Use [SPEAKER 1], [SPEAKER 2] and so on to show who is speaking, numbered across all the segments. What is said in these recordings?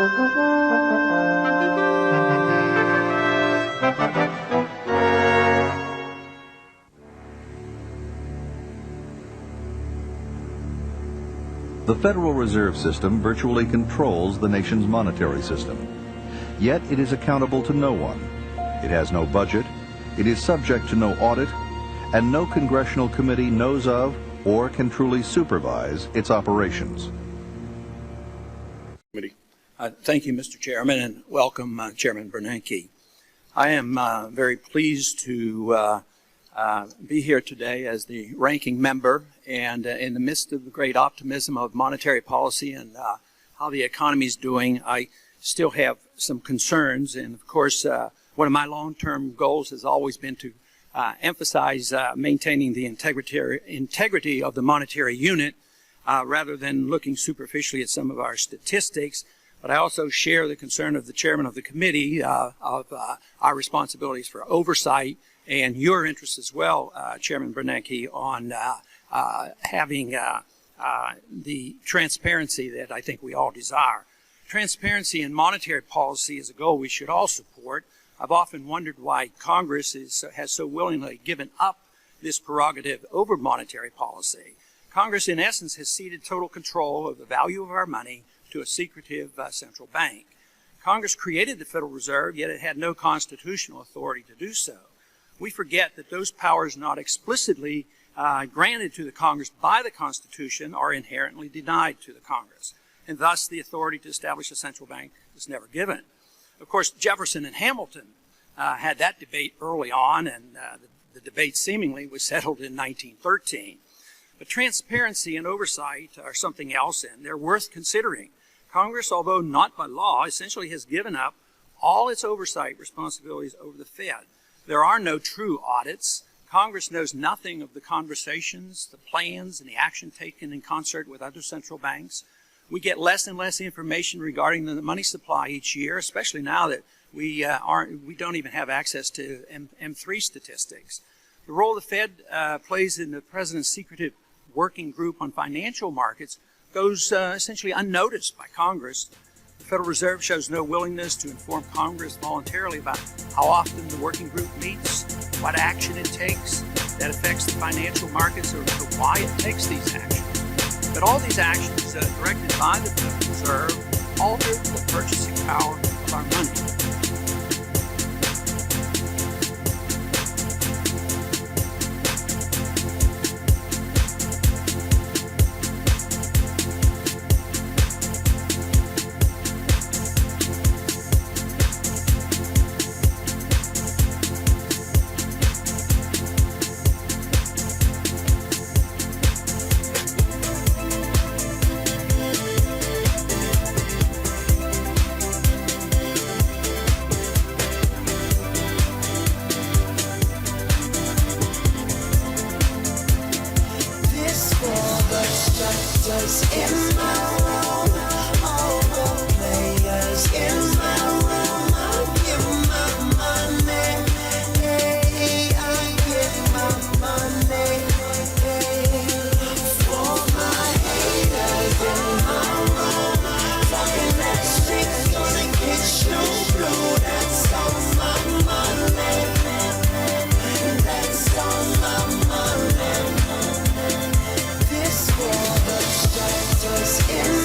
[SPEAKER 1] The Federal Reserve System virtually controls the nation's monetary system. Yet it is accountable to no one. It has no budget, it is subject to no audit, and no congressional committee knows of or can truly supervise its operations.
[SPEAKER 2] Thank you, Mr. Chairman, and welcome, Chairman Bernanke. I am very pleased to be here today as the ranking member, and in the midst of the great optimism of monetary policy and how the economy is doing, I still have some concerns. And of course, one of my long-term goals has always been to emphasize maintaining the integrity of the monetary unit rather than looking superficially at some of our statistics. But I also share the concern of the chairman of the committee of our responsibilities for oversight and your interest as well, Chairman Bernanke, on having the transparency that I think we all desire. Transparency in monetary policy is a goal we should all support. I've often wondered why Congress has so willingly given up this prerogative over monetary policy. Congress, in essence, has ceded total control of the value of our money to a secretive central bank. Congress created the Federal Reserve, yet it had no constitutional authority to do so. We forget that those powers not explicitly granted to the Congress by the Constitution are inherently denied to the Congress, and thus the authority to establish a central bank was never given. Of course, Jefferson and Hamilton had that debate early on, and the debate seemingly was settled in 1913. But transparency and oversight are something else, and they're worth considering. Congress, although not by law, essentially has given up all its oversight responsibilities over the Fed. There are no true audits. Congress knows nothing of the conversations, the plans, and the action taken in concert with other central banks. We get less and less information regarding the money supply each year, especially now that we don't even have access to M3 statistics. The role the Fed plays in the President's secretive working group on financial markets goes essentially unnoticed by Congress. The Federal Reserve shows no willingness to inform Congress voluntarily about how often the working group meets, what action it takes that affects the financial markets, or why it takes these actions. But all these actions directed by the Federal Reserve alter the purchasing power of our money.
[SPEAKER 3] In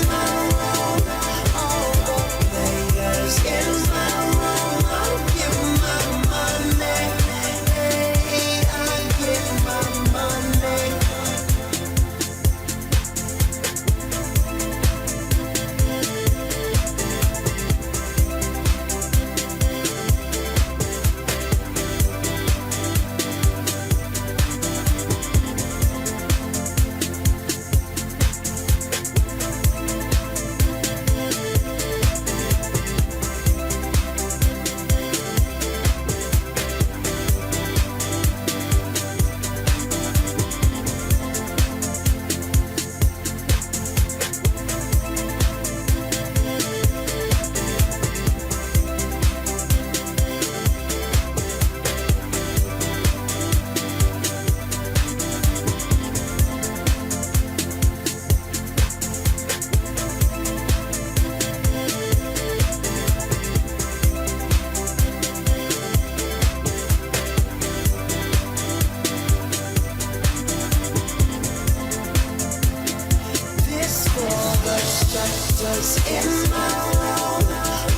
[SPEAKER 3] just in my room.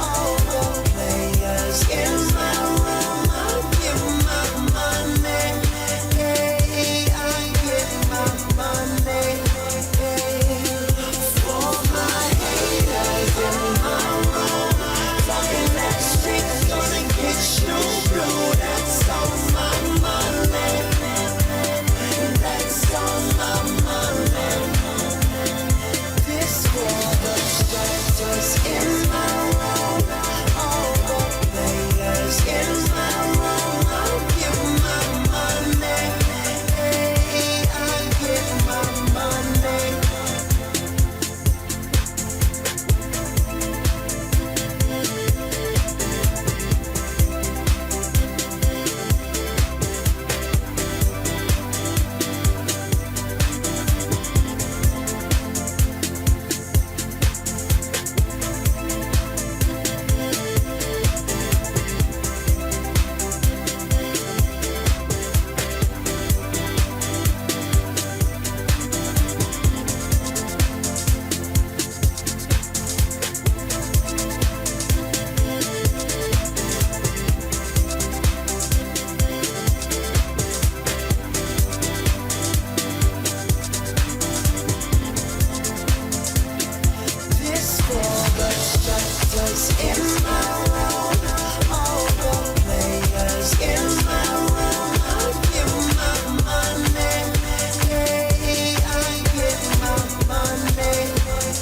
[SPEAKER 3] All the players in my room. I give my money. Hey, I give my money. Hey, for my haters in my room. Talking that shit, gonna get you blue. That's all my money. That's all my money. This world of strangers in my room. All the players in my room. I give my money. Hey, I give my money. This world of strangers in my room. All the players in my room. I give my money. Hey, I give my money.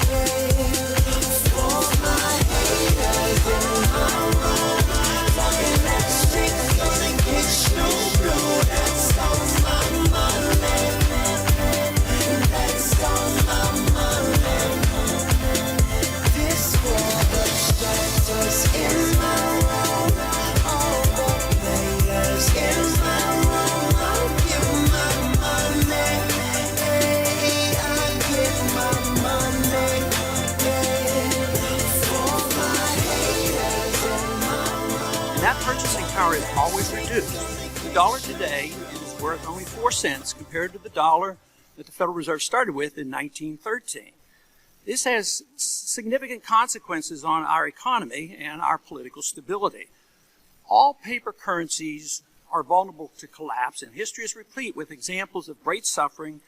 [SPEAKER 3] Hey, for my haters in my room. Talking that shit, gonna get you blue. That's all my money. That's all my money. This world of strangers in my room. All the players in my room. I give my money. Hey, I give my money. Hey, for my haters in my room.
[SPEAKER 2] That purchasing power is always reduced. The dollar today is worth only 4 cents compared to the dollar that the Federal Reserve started with in 1913. This has significant consequences on our economy and our political stability. All paper currencies are vulnerable to collapse, and history is replete with examples of great suffering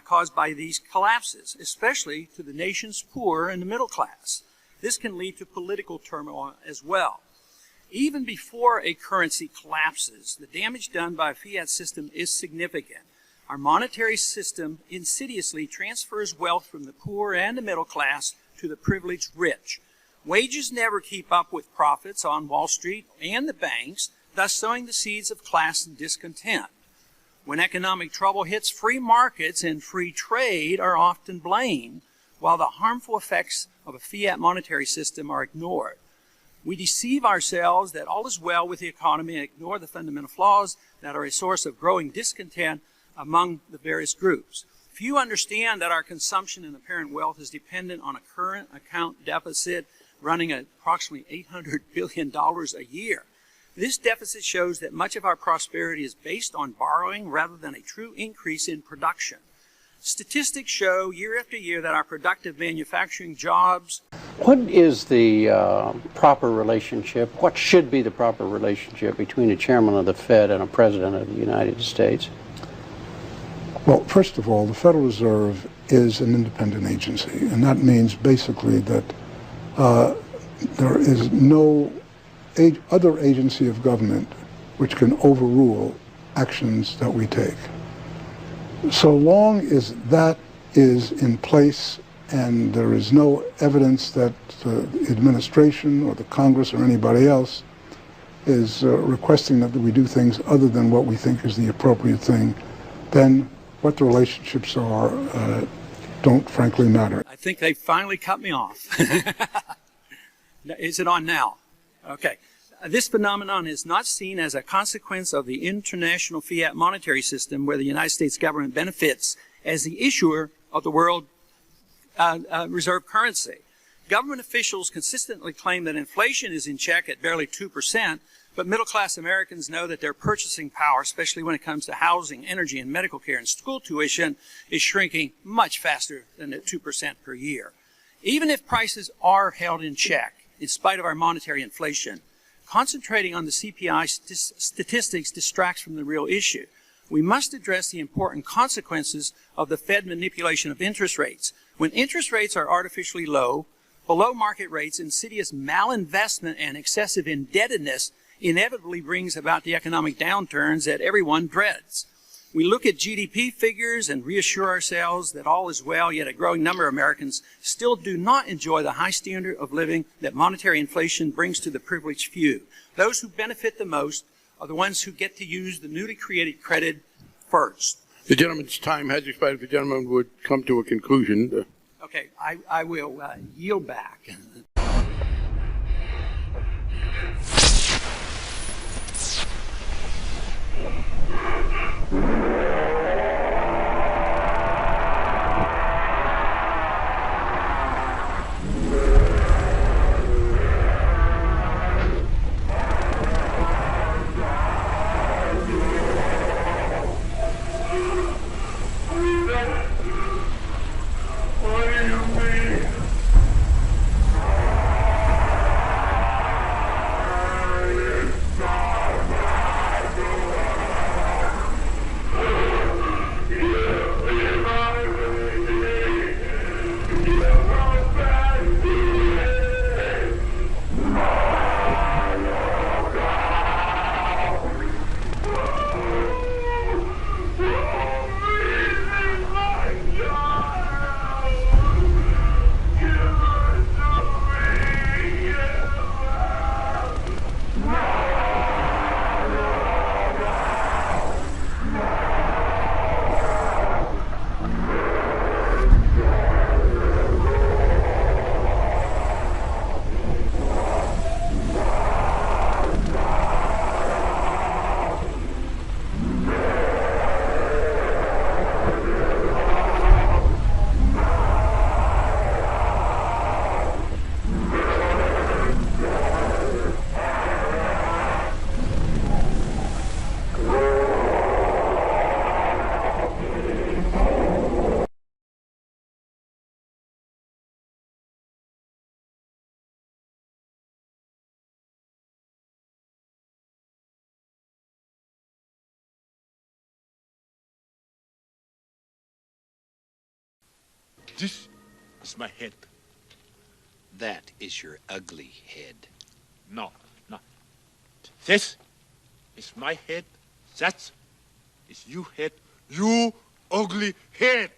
[SPEAKER 2] caused by these collapses, especially to the nation's poor and the middle class. This can lead to political turmoil as well. Even before a currency collapses, the damage done by a fiat system is significant. Our monetary system insidiously transfers wealth from the poor and the middle class to the privileged rich. Wages never keep up with profits on Wall Street and the banks, thus sowing the seeds of class and discontent. When economic trouble hits, free markets and free trade are often blamed, while the harmful effects of a fiat monetary system are ignored. We deceive ourselves that all is well with the economy and ignore the fundamental flaws that are a source of growing discontent among the various groups. Few understand that our consumption and apparent wealth is dependent on a current account deficit running at approximately $800 billion a year. This deficit shows that much of our prosperity is based on borrowing rather than a true increase in production. Statistics show year after year that our productive manufacturing jobs.
[SPEAKER 4] What is the proper relationship, what should be the proper relationship between a chairman of the Fed and a president of the United States?
[SPEAKER 5] Well, first of all, the Federal Reserve is an independent agency, and that means basically that there is no other agency of government which can overrule actions that we take. So long as that is in place and there is no evidence that the administration or the Congress or anybody else is requesting that we do things other than what we think is the appropriate thing, then what the relationships are don't frankly matter.
[SPEAKER 2] I think they finally cut me off. Is it on now? Okay. This phenomenon is not seen as a consequence of the international fiat monetary system where the United States government benefits as the issuer of the world reserve currency. Government officials consistently claim that inflation is in check at barely 2%, but middle-class Americans know that their purchasing power, especially when it comes to housing, energy, and medical care and school tuition, is shrinking much faster than at 2% per year. Even if prices are held in check, in spite of our monetary inflation, concentrating on the CPI statistics distracts from the real issue. We must address the important consequences of the Fed manipulation of interest rates. When interest rates are artificially low, below market rates, insidious malinvestment and excessive indebtedness inevitably brings about the economic downturns that everyone dreads. We look at GDP figures and reassure ourselves that all is well, yet a growing number of Americans still do not enjoy the high standard of living that monetary inflation brings to the privileged few. Those who benefit the most are the ones who get to use the newly created credit first.
[SPEAKER 6] The gentleman's time has expired. If the gentleman would come to a conclusion.
[SPEAKER 2] Okay, I will yield back.
[SPEAKER 7] This is my head.
[SPEAKER 8] That is your ugly head.
[SPEAKER 7] No. This is my head. That is you head. You ugly head.